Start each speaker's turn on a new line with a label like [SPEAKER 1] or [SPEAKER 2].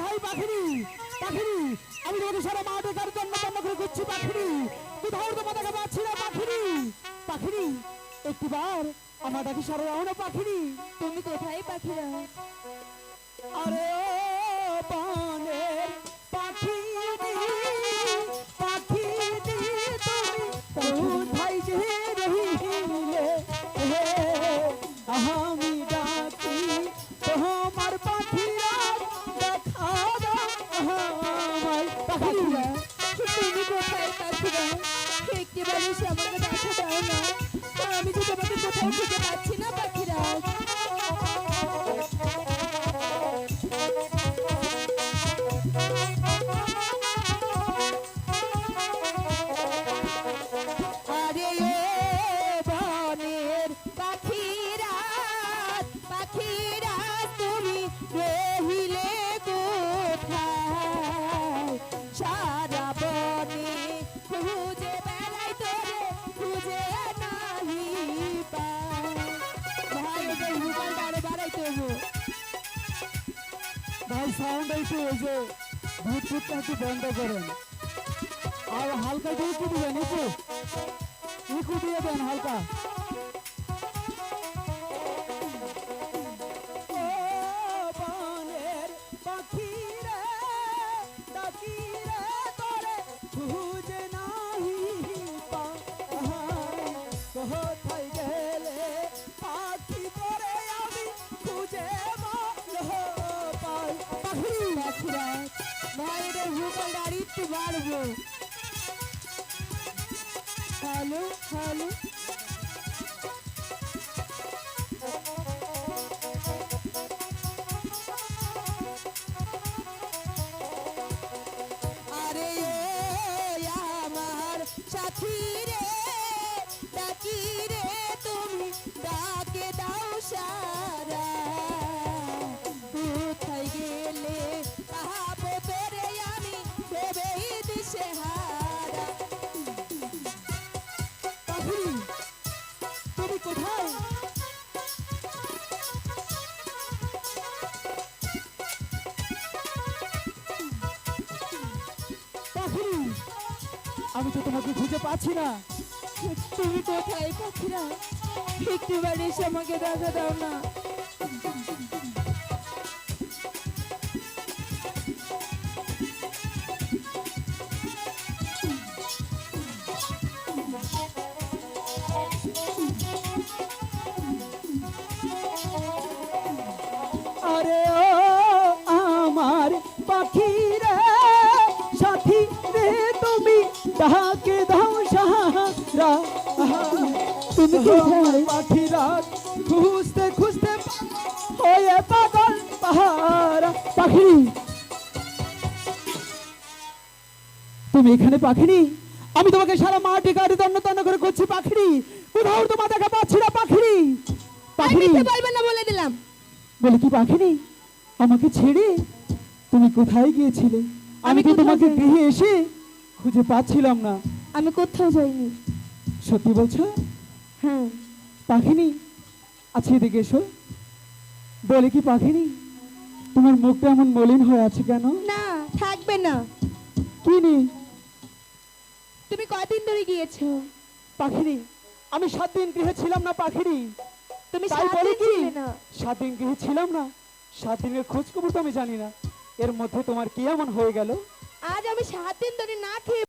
[SPEAKER 1] কোথায় পাখিনি পাখিনি আমি তোমাকে সারা মাঠে কার জন্য জন্য করে খুঁজছি পাখিনি কোথাও তোমার দেখা পাচ্ছি না পাখিনি পাখিনি একটিবার আমার ডাকি সারা দাও না পাখিনি
[SPEAKER 2] তুমি কোথায় পাখিরা?
[SPEAKER 1] আরে ও পানের পাখি পাখি তুমি কোথায় যে রহিলে আমি ডাকি তোমার পাখিরা দেখা দাও আমায় পাখিরা
[SPEAKER 2] তুমি কোথায় পাখিরা? একটিবার এসে আমাকে দেখা দাও না, আমি যে তোমাকে কোথাও খুঁজে পাচ্ছি না পাখিরা। আরে ও বনের পাখিরা পাখিরা তুমি রহিলে কোথায়? সারা বনে খুঁজে বেড়াই তোরে খুঁজে নাহি পাই। ভাই ওদের হুকাল দাঁড়ে বাড়াইতে হবো।
[SPEAKER 1] ভাই সাউন্ড একটু ওই যে ভূত ভূতটা একটু বন্ধ করেন আর হালকা দিয়ে একটু দিবেন একটু দিয়ে দেন হালকা ও বনের পাখিরে ডাকিরে তোরে খুঁজে নাহি পাই কোথায় গেলে পাখি করে আমি খুঁজে পাই পাখি
[SPEAKER 2] পাখিরা ভাই ওদের হুকাল দাঁড়িয়ে একটু বাড়বো। হ্যালো হ্যালো আরে ও আমার সাথী রে ডাকি রে তুমি ডাকে দাও সারা। কোথায় গেলে পাবো তোরে আমি ভেবেই দিশে হারা।
[SPEAKER 1] পাখি তুমি কোথায় পাখি আমি তো তোমাকে খুঁজে পাচ্ছি না
[SPEAKER 2] তুমি কোথায় পাখিরা? একটিবার এসে আমাকে দেখা দাও না।
[SPEAKER 1] আরে ও আমার পাখি রে সাথী রে তুমি ডাকে দাও সাহারা তুমি কোথায় পাখিরা খুঁজতে খুঁজতে হয়ে পাগল পাহারা পাখি তুমি এখানে পাখিনি আমি তোমাকে সারা মাঠে গাড়ি তন্ন তন্ন করে করছি পাখিনি কোথাও তোমার দেখা পাচ্ছি না পাখিনি পাখিনি
[SPEAKER 2] বলবেন না বলে দিলাম।
[SPEAKER 1] বলে কি পাখিনি আমাকে ছেড়ে তুমি কোথায় গিয়েছিলে আমি তো
[SPEAKER 2] কোথাও
[SPEAKER 1] তোমাকে
[SPEAKER 2] যাইনি।
[SPEAKER 1] গৃহে এসে খুঁজে পাচ্ছিলাম না
[SPEAKER 2] আমি কোথাও যাইনি।
[SPEAKER 1] সত্যি বলছো
[SPEAKER 2] হ্যাঁ
[SPEAKER 1] পাখিনি আচ্ছা এদিকে এসো বলে কি পাখিনি তোমার মুখটা এমন মলিন হয়ে আছে কেন
[SPEAKER 2] না থাকবে না।
[SPEAKER 1] কি নেই
[SPEAKER 2] তুমি কয়দিন ধরে গিয়েছো?
[SPEAKER 1] পাখিনি আমি 7 দিন গৃহে ছিলাম না পাখিনি
[SPEAKER 2] তুমি
[SPEAKER 1] তাই
[SPEAKER 2] 7
[SPEAKER 1] বলে
[SPEAKER 2] দিন
[SPEAKER 1] কি
[SPEAKER 2] ছিলে না।
[SPEAKER 1] 7 দিন গৃহে ছিলাম না 7 দিনের খোঁজ খবর তো আমি জানি না এর মধ্যে তোমার কি এমন হয়ে গেল
[SPEAKER 2] আজ আমি 7 দিন ধরে না খেয়ে